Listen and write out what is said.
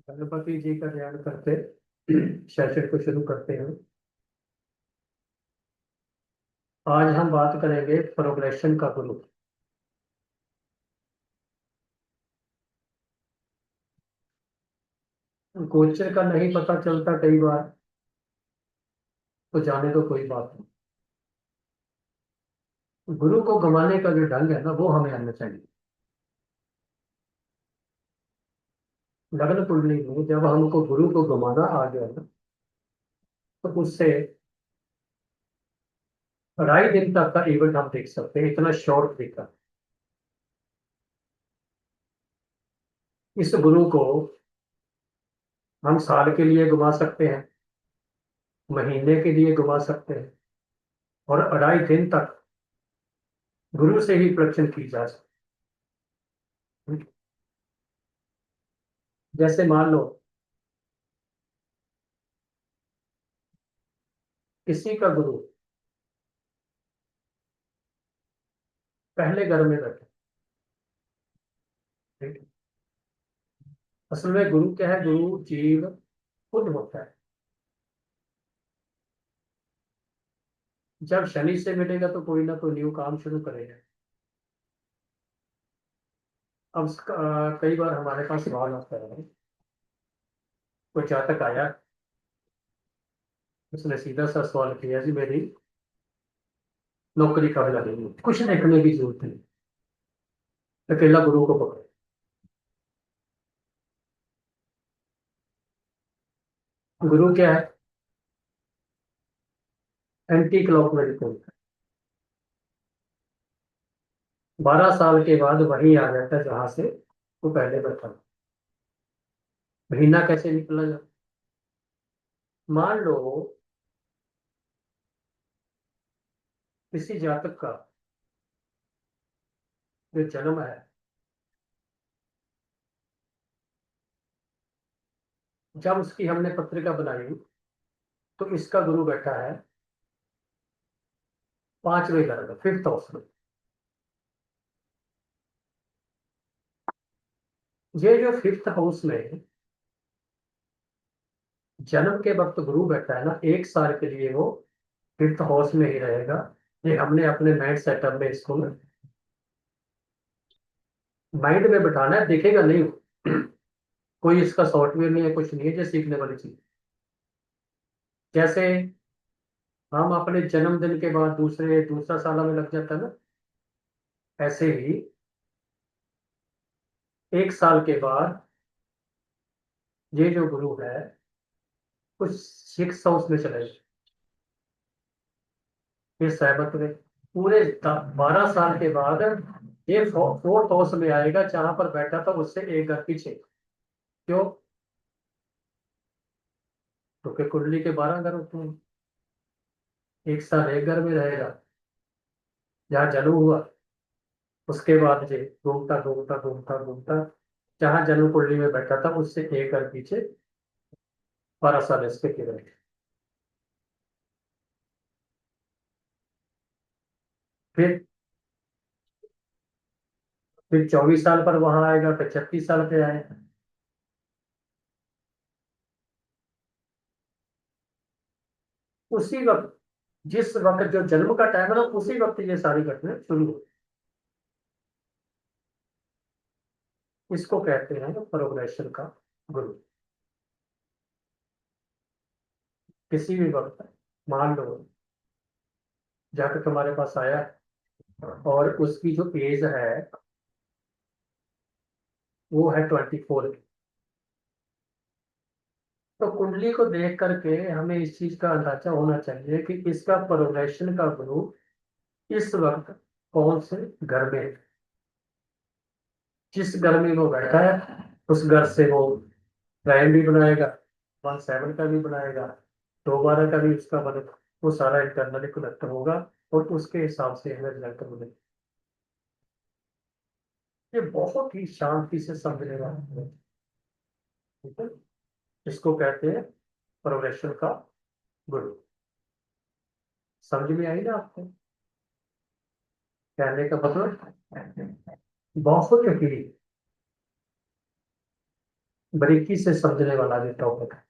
गणपति जी का ध्यान करते सेशन को शुरू करते हैं। आज हम बात करेंगे प्रोग्रेशन का गुरु। गोचर का नहीं पता चलता कई बार, तो जाने तो कोई बात नहीं। गुरु को गमाने का जो ढंग है ना, वो हमें आना चाहिए। लग्न कुंडली में जब हमको गुरु को गमाना आ गया ना, तो उससे 2.5 दिन तक का इवेंट हम देख सकते हैं। इतना शॉर्ट दिखा। इस गुरु को हम साल के लिए घुमा सकते हैं, महीने के लिए घुमा सकते हैं, और 2.5 दिन तक गुरु से ही प्रश्न की जा सकती है। जैसे मान लो किसी का गुरु पहले घर में बैठे, ठीक है? असल में गुरु क्या है? गुरु जीव खुद होता है। जब शनि से मिलेगा तो कोई ना कोई न्यू काम शुरू करेगा। अब कई बार हमारे पास सवाल आता है, कोई जातक आया, उसने सीधा सा सवाल किया जी मेरी नौकरी कब लगेगी। कुछ देखने की जरूरत नहीं, अकेला गुरु को पकड़ो। गुरु क्या है? एंटी क्लॉक में रिपोर्ट। 12 साल के बाद वही आ जाता है जहां से वो पहले बैठा था। महीना कैसे निकला जाए? मान लो किसी जातक का जो जन्म है, जब उसकी हमने पत्रिका बनाई, तो इसका गुरु बैठा है 5वें घर में, 5th हाउस में। ये जो 5th हाउस में जन्म के वक्त गुरु बैठा है ना, 1 साल के लिए वो 5th हाउस में ही रहेगा। ये हमने अपने माइंड सेटअप में इसको माइंड में बैठाना है, दिखेगा नहीं। कोई इसका सॉफ्टवेयर नहीं है, कुछ नहीं है, जो सीखने वाली चीज। जैसे हम अपने जन्मदिन के बाद दूसरा साल हमें लग जाता है ना, ऐसे ही 1 साल के बाद ये जो गुरु है कुछ 6th हाउस में चले जाए, फिर सहमत में पूरे 12 साल के बाद ये 4th हाउस में आएगा, जहां पर बैठा था उससे एक घर पीछे। क्यों? क्योंकि कुंडली के 12 घर होते हैं। 1 साल एक घर में रहेगा जहाँ जन्म हुआ, उसके बाद ये घूमता घूमता घूमता घूमता जहाँ जन्म कुंडली में बैठा था उससे एक घर पीछे 12 साल इसके फिर रहेगा। फिर 24 साल पर वहां आएगा, फिर 36 साल पे आएगा। उसी वक्त, जिस वक्त जो जन्म का टाइम है ना, उसी वक्त ये सारी घटनाएं शुरू हो। इसको कहते हैं प्रोग्रेशन का गुरु। किसी भी वक्त मान लो जाकर तुम्हारे पास आया और उसकी जो एज है वो है 24 की, तो कुंडली को देख करके हमें इस चीज का अंदाजा होना चाहिए कि इसका प्रोग्रेशन का गुरु इस वक्त कौन से घर में है। जिस घर में वो बैठा है उस घर से वो प्राइम भी बनाएगा, 1/7 का भी बनाएगा, 2/12 का भी उसका बनेगा। वो सारा इंटरनली कनेक्ट होगा और उसके हिसाब से हमें रिजल्ट मिलेगा। ये बहुत ही शांति से समझने वाला है, ठीक है? इसको कहते हैं प्रोग्रेशन का गुरु। समझ में आई ना आपको कहने का मतलब? बहुत ही बारीकी से समझने वाला भी टॉपिक है।